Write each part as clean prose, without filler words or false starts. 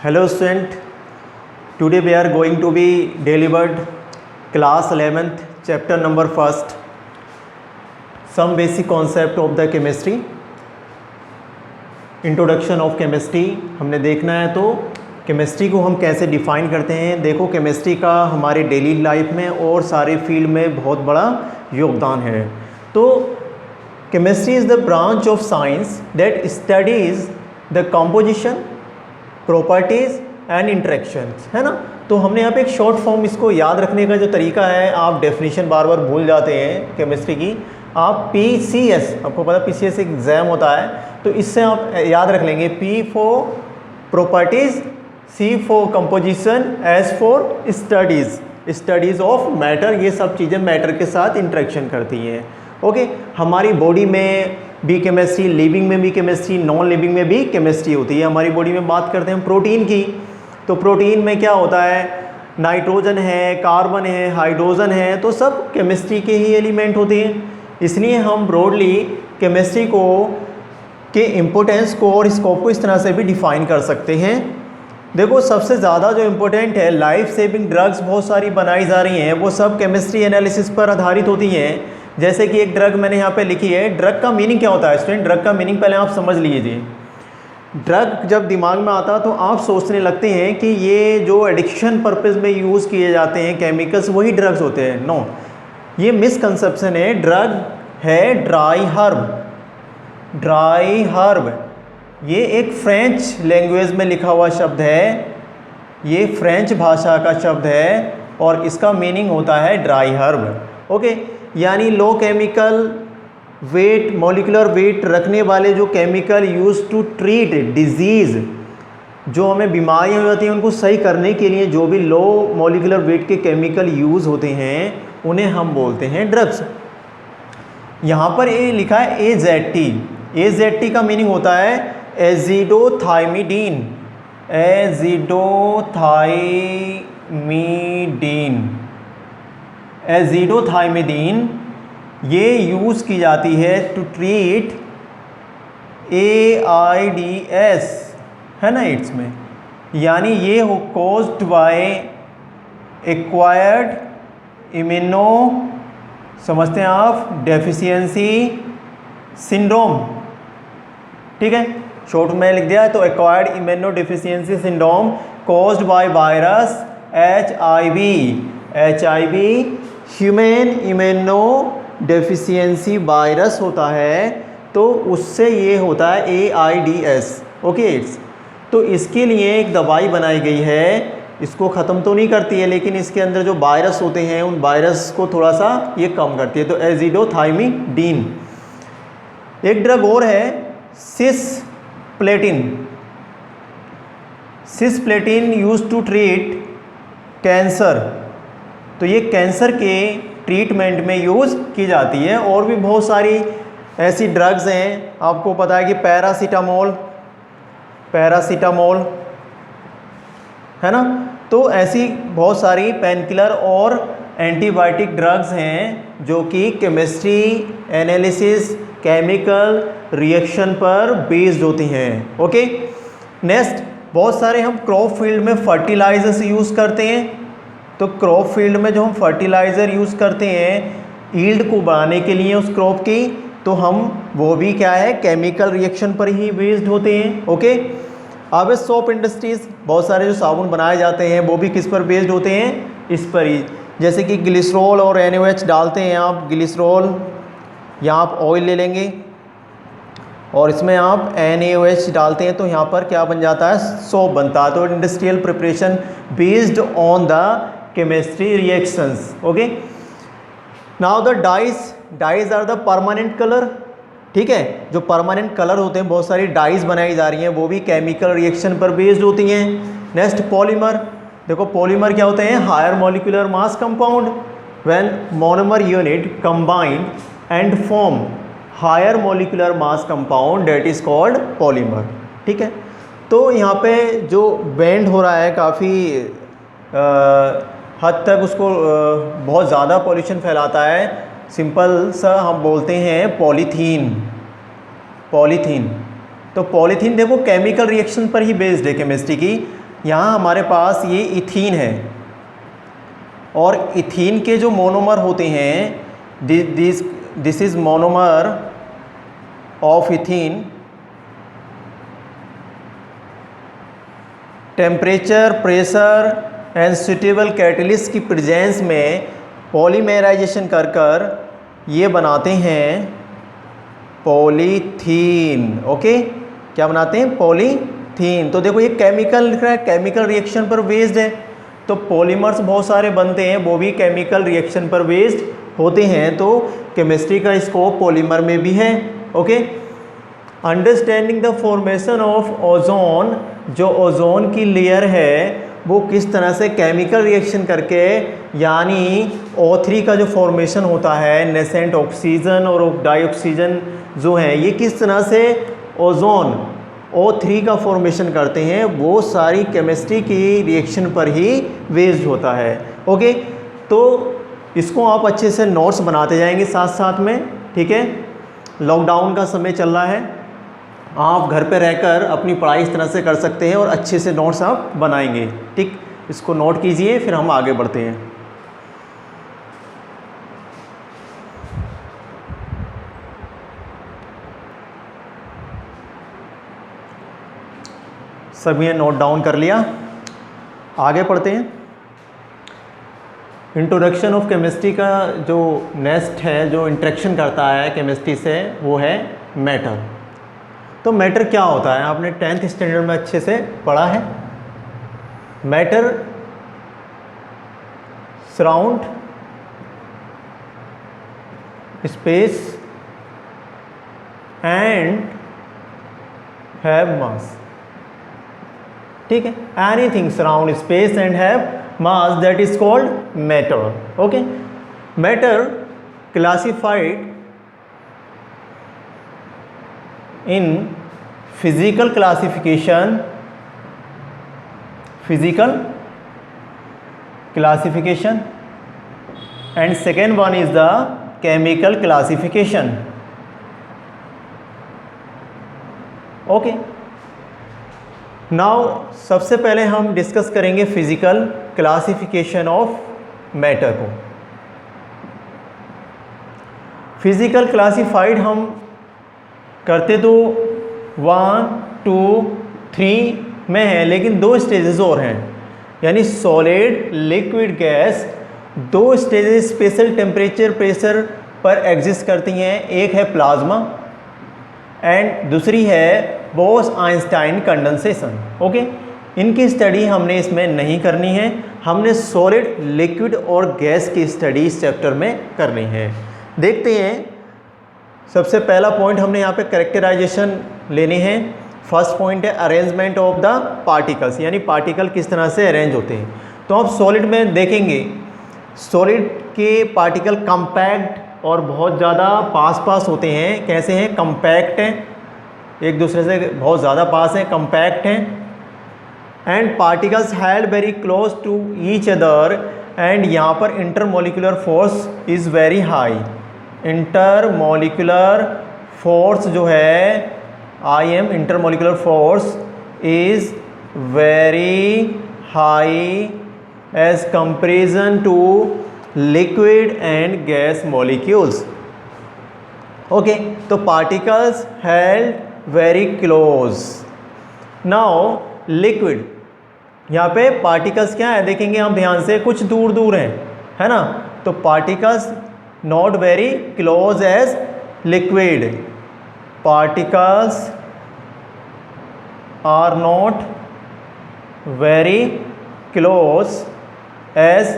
Hello student, today we are going to be delivered class 11th chapter number 1st, some basic concept of the chemistry, introduction of chemistry हमने देखना है। तो chemistry को हम कैसे define करते हैं। देखो केमिस्ट्री का हमारे डेली लाइफ में और सारे फील्ड में बहुत बड़ा योगदान है। तो chemistry is the branch of science that studies the composition, properties and interactions, है ना। तो हमने यहाँ पे एक शॉर्ट फॉर्म, इसको याद रखने का जो तरीका है, आप डेफिनेशन बार बार भूल जाते हैं केमिस्ट्री की। आप PCS, आपको पता PCS एग्ज़ाम होता है, तो इससे आप याद रख लेंगे P for properties, C for composition, S for studies of matter. ये सब चीज़ें मैटर के साथ इंटरेक्शन करती हैं। ओके, हमारी बॉडी में भी केमिस्ट्री, लिविंग में भी केमिस्ट्री, नॉन लिविंग में भी केमिस्ट्री होती है। हमारी बॉडी में बात करते हैं प्रोटीन की, तो प्रोटीन में क्या होता है, नाइट्रोजन है, कार्बन है, हाइड्रोजन है, तो सब केमिस्ट्री के ही एलिमेंट होते हैं। इसलिए हम ब्रॉडली केमिस्ट्री को के इम्पोर्टेंस को और स्कोप को इस तरह से भी डिफ़ाइन कर सकते हैं। देखो सबसे ज़्यादा जो इम्पोर्टेंट है, लाइफ सेविंग ड्रग्स बहुत सारी बनाई जा रही हैं, वो सब केमिस्ट्री एनालिसिस पर आधारित होती हैं। जैसे कि एक ड्रग मैंने यहाँ पे लिखी है। ड्रग का मीनिंग क्या होता है स्टूडेंट? ड्रग का मीनिंग पहले आप समझ लीजिए। ड्रग जब दिमाग में आता तो आप सोचने लगते हैं कि ये जो एडिक्शन पर्पज़ में यूज़ किए जाते हैं केमिकल्स, वही ड्रग्स होते हैं। नो, ये मिसकंसेप्शन है। ड्रग है ड्राई हर्ब। ये एक फ्रेंच लैंग्वेज में लिखा हुआ शब्द है, ये फ्रेंच भाषा का शब्द है और इसका मीनिंग होता है ड्राई हर्ब। ओके, यानी low chemical weight, molecular weight रखने वाले जो chemical use to treat disease, जो हमें बीमारियाँ होती हैं उनको सही करने के लिए जो भी लो मॉलिक्यूलर वेट के केमिकल यूज़ होते हैं, उन्हें हम बोलते हैं ड्रग्स। यहाँ पर ये लिखा है AZT। AZT का मीनिंग होता है एजिडोथाइमिडीन। एजिडोथाइमिडीन ये यूज़ की जाती है टू ट्रीट AIDS, है ना एड्स में। यानी ये हो कॉज्ड बाय एक्वायर्ड इम्यूनो, समझते हैं आप, डेफिशिएंसी सिंड्रोम। ठीक है, शॉर्ट में लिख दिया तो acquired immuno deficiency syndrome caused by virus HIV human immuno deficiency virus होता है, तो उससे ये होता है AIDS। Okay ads. तो इसके लिए एक दवाई बनाई गई है, इसको ख़त्म तो नहीं करती है, लेकिन इसके अंदर जो वायरस होते हैं उन वायरस को थोड़ा सा ये कम करती है। तो एजिडोथाइमिडीन। एक ड्रग और है cisplatin use to treat cancer. तो ये कैंसर के ट्रीटमेंट में यूज़ की जाती है। और भी बहुत सारी ऐसी ड्रग्स हैं, आपको पता है कि पैरासीटामोल है ना। तो ऐसी बहुत सारी पेनकिलर और एंटीबायोटिक ड्रग्स हैं जो कि केमिस्ट्री एनालिसिस, केमिकल रिएक्शन पर बेस्ड होती हैं। ओके, नेक्स्ट, बहुत सारे हम क्रॉप फील्ड में फर्टिलाइजर्स यूज़ करते हैं। तो क्रॉप फील्ड में जो हम फर्टिलाइज़र यूज़ करते हैं यील्ड को बढ़ाने के लिए उस क्रॉप की, तो हम वो भी क्या है, केमिकल रिएक्शन पर ही बेस्ड होते हैं। ओके, अब सोप इंडस्ट्रीज़, बहुत सारे जो साबुन बनाए जाते हैं वो भी किस पर बेस्ड होते हैं, इस पर ही। जैसे कि ग्लिसरॉल और NaOH डालते हैं आप, ग्लिसरॉल, यहाँ आप ऑयल ले लेंगे और इसमें आप NaOH डालते हैं, तो यहाँ पर क्या बन जाता है, सोप बनता है। तो industrial preparation based on the chemistry reactions. Okay, now the dyes are the permanent colour. ठीक है, जो परमानेंट कलर होते हैं, बहुत सारी डाइज बनाई जा रही हैं, वो भी केमिकल रिएक्शन पर बेस्ड होती हैं। Next, polymer. देखो पॉलीमर क्या होते हैं, higher molecular mass compound when monomer unit combined and form higher molecular mass compound that is called polymer. ठीक है, तो यहाँ पे जो बेंड हो रहा है काफ़ी हद तक, उसको बहुत ज़्यादा पॉल्यूशन फैलाता है। सिंपल सा हम बोलते हैं पॉलीथीन। तो पॉलीथीन देखो केमिकल रिएक्शन पर ही बेस्ड है केमिस्ट्री की। यहाँ हमारे पास ये इथीन है और इथीन के जो मोनोमर होते हैं, this is monomer of ethene. Temperature, pressure and suitable catalyst की प्रेजेंस में पॉलीमेराइजेशन कर कर ये बनाते हैं पॉलीथीन। ओके, क्या बनाते हैं? पॉलीथीन। तो देखो ये केमिकल लिख रहा है, केमिकल रिएक्शन पर बेस्ड है, तो पॉलीमर्स बहुत सारे बनते हैं, वो भी केमिकल रिएक्शन पर बेस्ड होते हैं। तो केमिस्ट्री का स्कोप पॉलीमर में भी है। Okay, understanding the formation of ozone, जो ओजोन की लेयर है वो किस तरह से केमिकल रिएक्शन करके, यानी O3 का जो फॉर्मेशन होता है, नेसेंट ऑक्सीजन और डाइऑक्सीजन जो है, ये किस तरह से ओजोन O3 का फॉर्मेशन करते हैं, वो सारी केमिस्ट्री की रिएक्शन पर ही बेस्ड होता है। ओके, तो इसको आप अच्छे से नोट्स बनाते जाएंगे साथ साथ में, ठीक है। लॉकडाउन का समय चल रहा है, आप घर पे रहकर अपनी पढ़ाई इस तरह से कर सकते हैं और अच्छे से नोट्स आप बनाएंगे, ठीक। इसको नोट कीजिए, फिर हम आगे बढ़ते हैं। सभी ने नोट डाउन कर लिया, आगे पढ़ते हैं। इंट्रोडक्शन ऑफ केमिस्ट्री का जो नेक्स्ट है, जो इंट्रैक्शन करता है केमिस्ट्री से, वो है मैटर। तो मैटर क्या होता है, आपने 10th स्टैंडर्ड में अच्छे से पढ़ा है। Matter surround space and have मास, ठीक है। Anything surround space and have mass, that is called matter. Okay, matter classified in physical classification and second one is the chemical classification. Okay, now सबसे पहले हम डिस्कस करेंगे physical classification of matter को। Physical classified हम करते तो 1, 2, 3 में है, लेकिन 2 स्टेजेस और हैं, यानी solid, liquid, gas. 2 stages special temperature, pressure पर एग्जिस्ट करती हैं। एक है प्लाज्मा एंड दूसरी है बोस-आइंस्टाइन कंडेंसेशन। ओके, इनकी स्टडी हमने इसमें नहीं करनी है, हमने सॉलिड, लिक्विड और गैस की स्टडी इस चैप्टर में करनी है। देखते हैं, सबसे पहला पॉइंट हमने यहाँ पे कैरेक्टराइजेशन लेने हैं। फर्स्ट पॉइंट है अरेंजमेंट ऑफ द पार्टिकल्स, यानी पार्टिकल किस तरह से अरेंज होते हैं। तो आप सॉलिड में देखेंगे, सॉलिड के पार्टिकल कम्पैक्ट और बहुत ज़्यादा पास होते हैं। कैसे हैं? कम्पैक्ट हैं, एक दूसरे से बहुत ज़्यादा पास हैं, कम्पैक्ट हैं। And particles held very close to each other, and यहाँ पर intermolecular force is very high. Intermolecular force जो है, IM intermolecular force is very high as comparison to liquid and gas molecules. Okay, तो particles held very close. Now liquid, यहाँ पे particles क्या है देखेंगे हम ध्यान से, कुछ दूर दूर हैं, है ना। तो particles not very close as liquid, particles are not very close as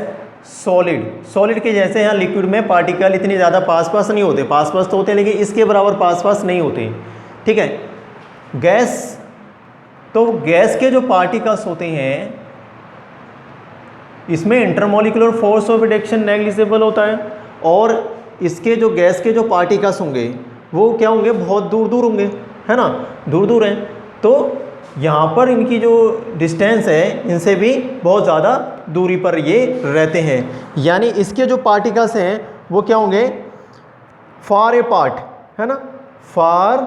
solid। Solid के जैसे यहाँ लिक्विड में पार्टिकल इतने ज़्यादा पास नहीं होते, पास तो होते हैं लेकिन इसके बराबर पास नहीं होते, ठीक है। गैस, तो गैस के जो पार्टिकल्स होते हैं इसमें intermolecular force of reduction negligible होता है, और इसके जो गैस के जो पार्टिकल्स होंगे वो क्या होंगे, बहुत दूर दूर होंगे, है ना, दूर दूर हैं। तो यहाँ पर इनकी जो डिस्टेंस है इनसे भी बहुत ज़्यादा दूरी पर ये रहते हैं, यानी इसके जो पार्टिकल्स हैं वो क्या होंगे, फार ए पार्ट, है ना, फार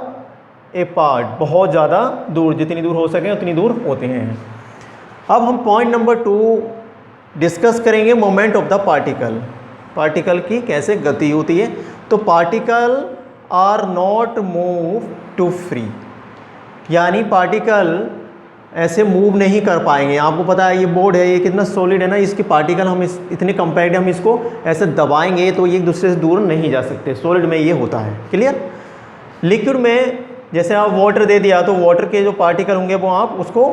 ए पार्ट, बहुत ज़्यादा दूर, जितनी दूर हो सके उतनी दूर होते हैं। अब हम पॉइंट नंबर 2 डिस्कस करेंगे moment of the particle. Particle की कैसे गति होती है। तो particle are not move to free, यानी पार्टिकल ऐसे मूव नहीं कर पाएंगे। आपको पता है ये बोर्ड है, ये कितना सॉलिड है ना, इसकी पार्टिकल हम इतने कंपैक्ट, हम इसको ऐसे दबाएंगे तो ये एक दूसरे से दूर नहीं जा सकते। सॉलिड में ये होता है, क्लियर। लिक्विड में जैसे आप वाटर दे दिया तो वाटर के जो पार्टिकल होंगे वो आप उसको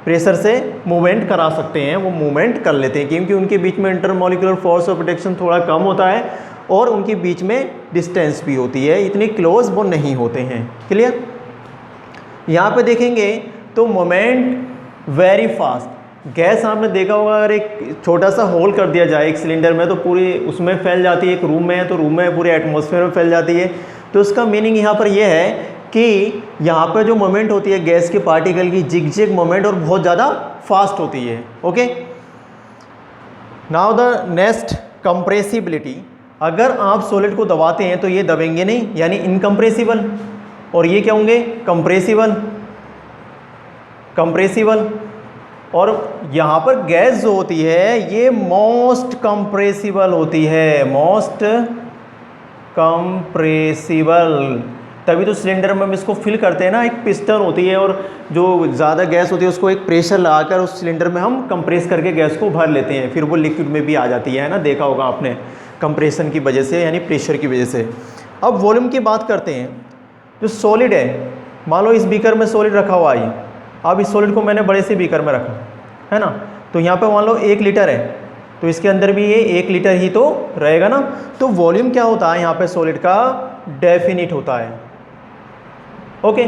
प्रेशर से मूवमेंट करा सकते हैं, वो मूवमेंट कर लेते हैं, क्योंकि उनके बीच में इंटरमॉलिक्यूलर फोर्स ऑफ प्रोटेक्शन थोड़ा कम होता है और उनके बीच में डिस्टेंस भी होती है, इतनी क्लोज वो नहीं होते हैं, क्लियर। यहाँ पे देखेंगे तो मोमेंट वेरी फास्ट। गैस आपने देखा होगा, अगर एक छोटा सा होल कर दिया जाए एक सिलेंडर में तो पूरी उसमें फैल जाती है। एक रूम में है तो रूम में पूरे एटमॉस्फेयर में फैल जाती है। तो उसका मीनिंग यहाँ पर यह है कि यहाँ पर जो मोमेंट होती है गैस के पार्टिकल की, जिग मोमेंट, और बहुत ज़्यादा फास्ट होती है। Okay, now the next compressibility. अगर आप सॉलिड को दबाते हैं तो ये दबेंगे नहीं, यानी इनकम्प्रेसिबल, और ये क्या होंगे, कंप्रेसिबल। कंप्रेसिबल, और यहाँ पर गैस जो होती है ये मोस्ट कंप्रेसिबल होती है, मोस्ट कंप्रेसिबल। तभी तो सिलेंडर में हम इसको फिल करते हैं ना, एक पिस्टन होती है और जो ज़्यादा गैस होती है उसको एक प्रेशर लगाकर उस सिलेंडर में हम कंप्रेस करके गैस को भर लेते हैं, फिर वो लिक्विड में भी आ जाती है ना, देखा होगा आपने, कंप्रेशन की वजह से, यानी प्रेशर की वजह से। अब वॉल्यूम की बात करते हैं। जो सॉलिड है, मान लो इस बीकर में सॉलिड रखा हुआ है, अब इस सॉलिड को मैंने बड़े से बीकर में रखा है ना, तो यहाँ पे मान लो 1 लीटर है तो इसके अंदर भी ये 1 लीटर ही तो रहेगा ना। तो वॉल्यूम क्या होता है यहाँ पे सॉलिड का, डेफिनिट होता है। ओके,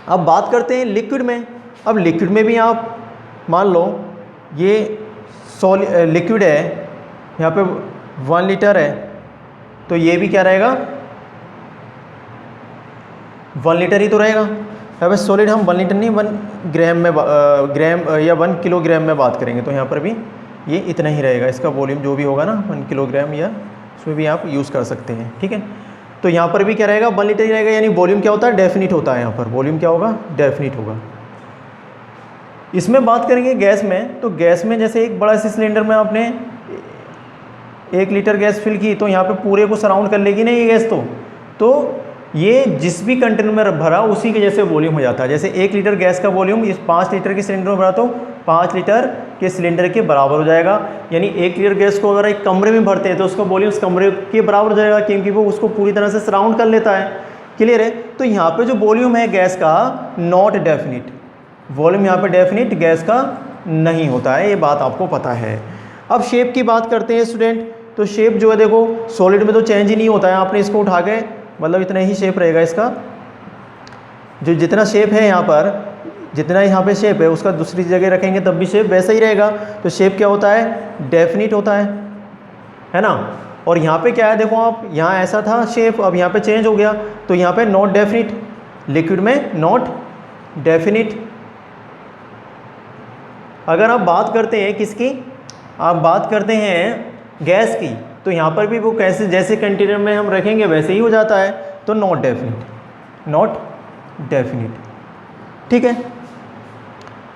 अब बात करते हैं लिक्विड में। अब लिक्विड में भी आप मान लो ये लिक्विड है, यहाँ पे 1 लीटर है तो ये भी क्या रहेगा, 1 लीटर ही तो रहेगा। यहाँ पे सॉलिड हम 1 लीटर नहीं 1 ग्राम में ग्राम या 1 किलोग्राम में बात करेंगे तो यहाँ पर भी ये इतना ही रहेगा, इसका वॉल्यूम जो भी होगा ना 1 किलोग्राम, या उसमें भी आप यूज़ कर सकते हैं, ठीक है। तो यहाँ पर भी क्या रहेगा, 1 लीटर ही रहेगा, यानी वॉल्यूम क्या होता है, डेफिनिट होता है। यहाँ पर वॉल्यूम क्या होगा, डेफिनिट होगा। इसमें बात करेंगे गैस में, तो गैस में जैसे एक बड़ा सी सिलेंडर में आपने 1 लीटर गैस फिल की तो यहाँ पे पूरे को सराउंड कर लेगी ना ये गैस, तो ये जिस भी कंटेनर में भरा उसी के जैसे वॉल्यूम हो जाता है। जैसे 1 लीटर गैस का वॉल्यूम इस 5 लीटर के सिलेंडर में भरा तो 5 लीटर के सिलेंडर के बराबर हो जाएगा। यानी 1 लीटर गैस को अगर एक कमरे में भरते हैं तो उसका वॉल्यूम उस कमरे के बराबर हो जाएगा, क्योंकि वो उसको पूरी तरह से सराउंड कर लेता है, क्लियर है। तो यहाँ पे जो वॉल्यूम है गैस का, नॉट डेफिनिट, वॉल्यूम यहाँ पे डेफिनिट गैस का नहीं होता है, ये बात आपको पता है। अब शेप की बात करते हैं स्टूडेंट। तो शेप जो है देखो, सॉलिड में तो चेंज ही नहीं होता है, आपने इसको उठा के मतलब इतना ही शेप रहेगा इसका, जो जितना शेप है यहाँ पर, जितना यहाँ पे शेप है उसका दूसरी जगह रखेंगे तब भी शेप वैसा ही रहेगा। तो शेप क्या होता है, डेफिनिट होता है ना। और यहाँ पे क्या है देखो आप, यहाँ ऐसा था शेप, अब यहाँ पे चेंज हो गया तो यहाँ पे नॉट डेफिनिट, लिक्विड में नॉट डेफिनिट। अगर आप बात करते हैं किसकी, आप बात करते हैं गैस की, तो यहाँ पर भी वो कैसे, जैसे कंटेनर में हम रखेंगे वैसे ही हो जाता है, तो नॉट डेफिनिट, नॉट डेफिनिट, ठीक है।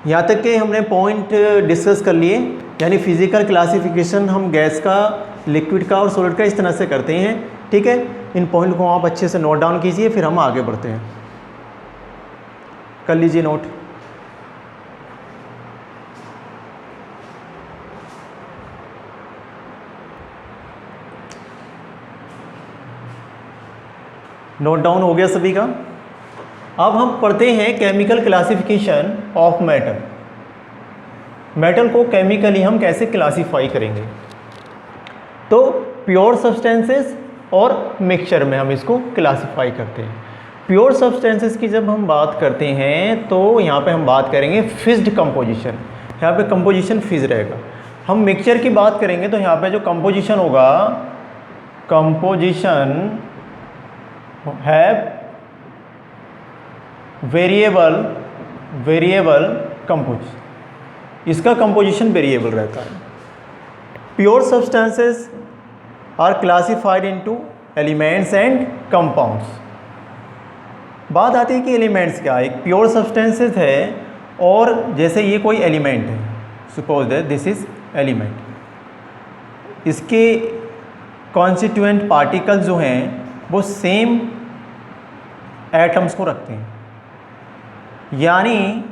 यहाँ तक के हमने पॉइंट डिस्कस कर लिए, यानी फिजिकल क्लासिफिकेशन हम गैस का, लिक्विड का और सॉलिड का इस तरह से करते हैं, ठीक है। इन पॉइंट को आप अच्छे से नोट डाउन कीजिए, फिर हम आगे बढ़ते हैं, कर लीजिए नोट। नोट डाउन हो गया सभी का। अब हम पढ़ते हैं chemical classification of metal. Metal को केमिकली हम कैसे क्लासिफाई करेंगे, तो प्योर सब्सटेंसेस और मिक्सचर में हम इसको क्लासिफाई करते हैं। प्योर सब्सटेंसेस की जब हम बात करते हैं तो यहाँ पे हम बात करेंगे फिज्ड कंपोजिशन, यहाँ पे कंपोजिशन फिज रहेगा। हम मिक्सचर की बात करेंगे तो यहाँ पे जो कंपोजिशन होगा, कंपोजिशन है वेरिएबल कंपोजिशन, इसका कंपोजिशन वेरिएबल रहता है। Pure substances are classified into elements and compounds. बात आती है कि एलिमेंट्स क्या है। एक प्योर सब्सटेंसेस है और जैसे ये कोई एलिमेंट है, suppose that this is element, इसके कॉन्स्टिट्यूएंट पार्टिकल्स जो हैं वो सेम एटम्स को रखते हैं, यानी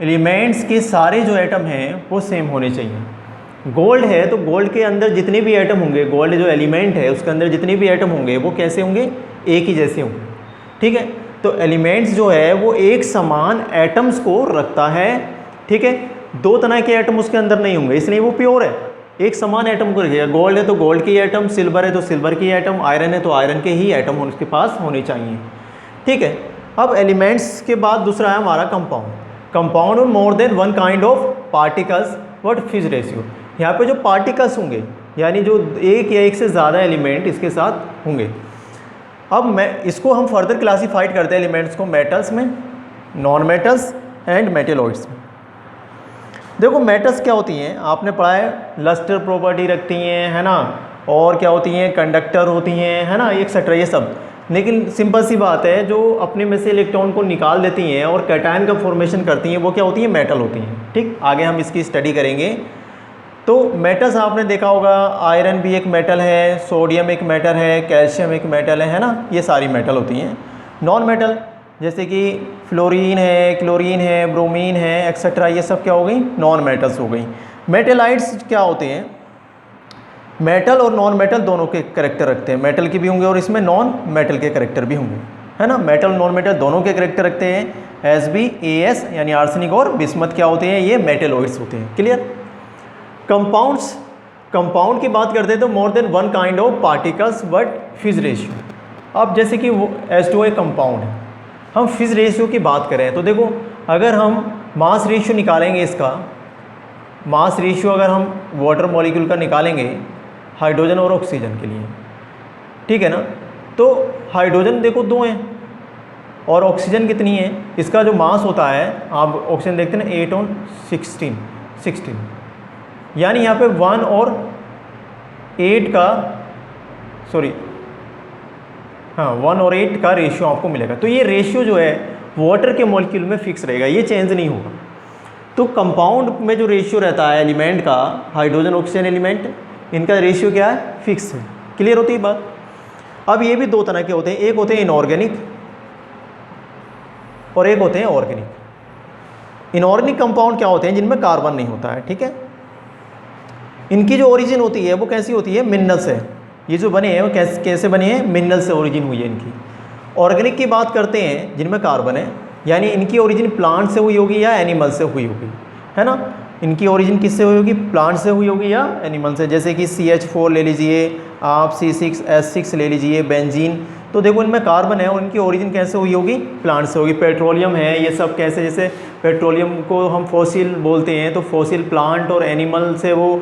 एलिमेंट्स के सारे जो एटम हैं वो सेम होने चाहिए। गोल्ड है तो गोल्ड के अंदर जितने भी एटम होंगे, गोल्ड जो एलिमेंट है उसके अंदर जितने भी एटम होंगे वो कैसे होंगे, एक ही जैसे होंगे, ठीक है। तो एलिमेंट्स जो है वो एक समान एटम्स को रखता है, ठीक है। दो तरह के एटम उसके अंदर नहीं होंगे, इसलिए वो प्योर है, एक समान एटम को रखेगा। गोल्ड है तो गोल्ड की एटम, सिल्वर है तो सिल्वर की एटम, आयरन है तो आयरन के ही एटम उसके पास होने चाहिए, ठीक है। अब एलिमेंट्स के बाद दूसरा है हमारा कंपाउंड। कंपाउंड में more than one kind of particles, what फिज रेशियो। यहाँ पे जो पार्टिकल्स होंगे यानी जो एक या एक से ज़्यादा एलिमेंट इसके साथ होंगे। अब मैं इसको हम फर्दर क्लासीफाइड करते हैं एलिमेंट्स को मेटल्स में, नॉन मेटल्स एंड मेटेलॉइड्स में। देखो मेटल्स क्या होती हैं, आपने पढ़ा है, लस्टर प्रॉपर्टी रखती हैं, है ना, और क्या होती हैं, कंडक्टर होती हैं, है ना, एक्सेट्रा ये सब। लेकिन सिंपल सी बात है, जो अपने में से इलेक्ट्रॉन को निकाल देती हैं और कैटायन का फॉर्मेशन करती हैं वो क्या होती हैं, मेटल होती हैं, ठीक। आगे हम इसकी स्टडी करेंगे। तो मेटल्स आपने देखा होगा, आयरन भी एक मेटल है, सोडियम एक मेटल है, कैल्शियम एक मेटल है ना, ये सारी मेटल होती हैं। नॉन मेटल जैसे कि फ्लोरीन है, क्लोरीन है, ब्रोमीन है, एक्सेट्रा, ये सब क्या हो गई, नॉन मेटल्स हो गई। मेटेलाइट्स क्या होते हैं, मेटल और नॉन मेटल दोनों के करेक्टर रखते हैं, मेटल के भी होंगे और इसमें नॉन मेटल के करेक्टर भी होंगे, है ना। मेटल नॉन मेटल दोनों के करेक्टर रखते हैं। Sb As यानी आर्सेनिक और बिस्मथ क्या होते हैं, ये मेटेलॉइड्स होते हैं, क्लियर। कंपाउंड्स, कंपाउंड की बात करते हैं तो more than one kind of particles but फिज रेशियो। अब जैसे कि H2O एक कंपाउंड है, हम फिज रेशियो की बात करें तो देखो, अगर हम मास रेशियो निकालेंगे, इसका मास रेशियो अगर हम वाटर मॉलिक्यूल का निकालेंगे हाइड्रोजन और ऑक्सीजन के लिए, ठीक है ना, तो हाइड्रोजन देखो 2 हैं और ऑक्सीजन कितनी है, इसका जो मास होता है, आप ऑक्सीजन देखते हैं ना 8 और 16, यानी यहाँ पे 1 और 8 का, सॉरी हाँ 1 और 8 का रेशियो आपको मिलेगा। तो ये रेशियो जो है वाटर के मॉलिक्यूल में फिक्स रहेगा, ये चेंज नहीं होगा। तो कंपाउंड में जो रेशियो रहता है एलिमेंट का, हाइड्रोजन ऑक्सीजन एलिमेंट, इनका रेशियो क्या है, फिक्स है, क्लियर होती है बात। अब ये भी दो तरह के होते हैं, एक होते हैं इनऑर्गेनिक और एक होते हैं ऑर्गेनिक। इनऑर्गेनिक कंपाउंड क्या होते हैं, जिनमें कार्बन नहीं होता है, ठीक है। इनकी जो ओरिजिन होती है वो कैसी होती है, मिनरल से। ये जो बने हैं वो कैसे बने हैं, मिनरल से ओरिजिन हुई है इनकी। ऑर्गेनिक की बात करते हैं जिनमें कार्बन है, यानी इनकी ओरिजिन प्लांट से हुई होगी या एनिमल से हुई होगी, है ना। इनकी ओरिजिन किससे हुई होगी, प्लांट से हुई होगी या एनिमल से। जैसे कि CH4 ले लीजिए आप, C6H6 ले लीजिए, बेंजीन। तो देखो इनमें कार्बन है और इनकी ओरिजिन कैसे हुई होगी, प्लांट से होगी। पेट्रोलियम है, ये सब कैसे, जैसे पेट्रोलियम को हम फॉसिल बोलते हैं, तो फॉसिल प्लांट और एनिमल से वो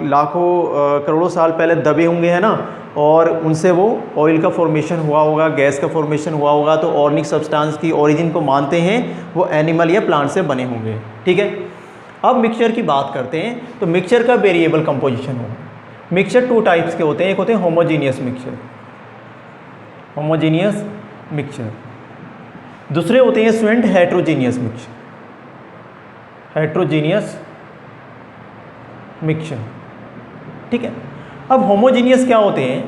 लाखों करोड़ों साल पहले दबे होंगे, है ना, और उनसे वो ऑयल का फॉर्मेशन हुआ होगा, गैस का फॉर्मेशन हुआ होगा। तो ऑर्गेनिक सब्सटेंस की ओरिजिन को मानते हैं वो एनिमल या प्लांट से बने होंगे, ठीक है। अब मिक्सचर की बात करते हैं, तो मिक्सचर का वेरिएबल कंपोजिशन होगा। मिक्सचर 2 टाइप्स के होते हैं, एक होते हैं होमोजीनियस मिक्सचर, होमोजीनियस मिक्सचर, दूसरे होते हैं student heterogeneous mixture, heterogeneous mixture, ठीक है। अब होमोजीनियस क्या होते हैं,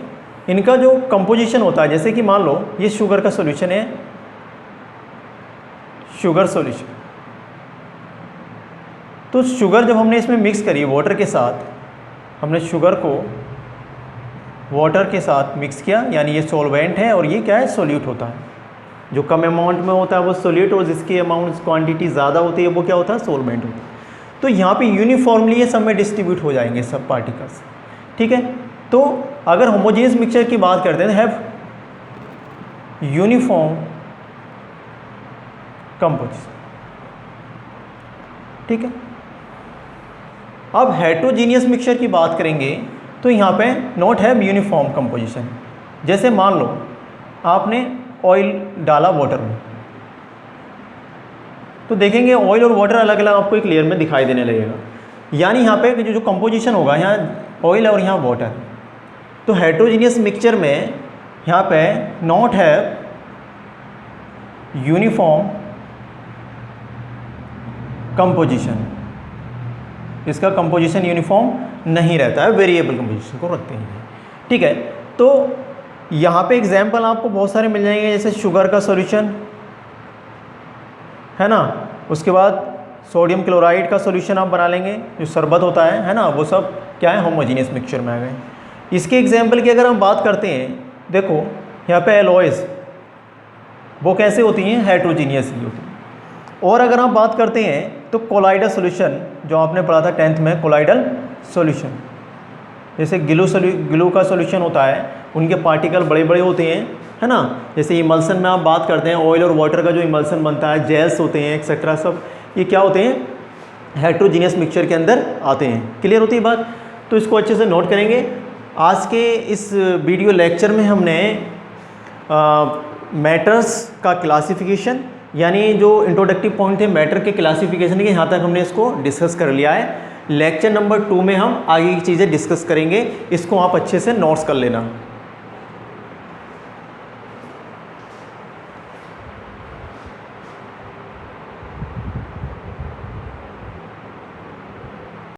इनका जो कंपोजिशन होता है, जैसे कि मान लो ये शुगर का सॉल्यूशन है, शुगर सॉल्यूशन। तो शुगर जब हमने इसमें मिक्स करी वाटर के साथ, हमने शुगर को वाटर के साथ मिक्स किया, यानी ये सॉल्वेंट है और ये क्या है, सोल्यूट होता है। जो कम अमाउंट में होता है वो सोल्यूट, और जिसकी अमाउंट क्वांटिटी ज़्यादा होती है वो क्या होता है, सॉल्वेंट होता है। तो यहाँ पे यूनिफॉर्मली ये सब में डिस्ट्रीब्यूट हो जाएंगे सब पार्टिकल्स, ठीक है। तो अगर होमोजेनियस मिक्सचर की बात करते हैं, हैव यूनिफॉर्म कंपोजिशन, ठीक है। अब हेट्रोजीनियस मिक्सचर की बात करेंगे तो यहाँ पे नॉट हैव यूनिफॉर्म कंपोजिशन। जैसे मान लो आपने ऑयल डाला वाटर में, तो देखेंगे ऑयल और वाटर अलग अलग आपको एक लेयर में दिखाई देने लगेगा, यानी यहाँ पे जो कंपोजिशन होगा, यहाँ ऑयल है और यहाँ वाटर। तो हेट्रोजीनियस मिक्सचर में यहाँ पे नॉट हैव यूनिफॉर्म कंपोजिशन, इसका कंपोजिशन यूनिफॉर्म नहीं रहता है, वेरिएबल कंपोजिशन को रखते हैं। ठीक है, तो यहाँ पे एग्जाम्पल आपको बहुत सारे मिल जाएंगे, जैसे शुगर का सॉल्यूशन है ना, उसके बाद सोडियम क्लोराइड का सॉल्यूशन आप बना लेंगे, जो शरबत होता है ना, वो सब क्या है, होमोजीनियस मिक्सचर में आ गए। इसके एग्जाम्पल की अगर हम बात करते हैं, देखो यहाँ पे एलॉयज़ वो कैसे होती हैं, हेट्रोजीनियसली होती हैं। और अगर हम बात करते हैं तो कोलाइडल सॉल्यूशन, जो आपने पढ़ा था 10th में, कोलाइडल सॉल्यूशन, जैसे ग्लू का सॉल्यूशन होता है, उनके पार्टिकल बड़े बड़े होते हैं, है ना। जैसे इमल्सन में आप बात करते हैं, ऑयल और वाटर का जो इमल्सन बनता है, जेल्स होते हैं एक्सेट्रा, सब ये क्या होते हैं, हेट्रोजीनियस मिक्सचर के अंदर आते हैं। क्लियर होती है बात, तो इसको अच्छे से नोट करेंगे। आज के इस वीडियो लेक्चर में हमने मैटर्स का क्लासिफिकेशन, यानी जो इंट्रोडक्टिव पॉइंट थे मैटर के क्लासिफिकेशन के, यहाँ तक हमने इसको डिस्कस कर लिया है। लेक्चर नंबर 2 में हम आगे की चीज़ें डिस्कस करेंगे, इसको आप अच्छे से नोट्स कर लेना।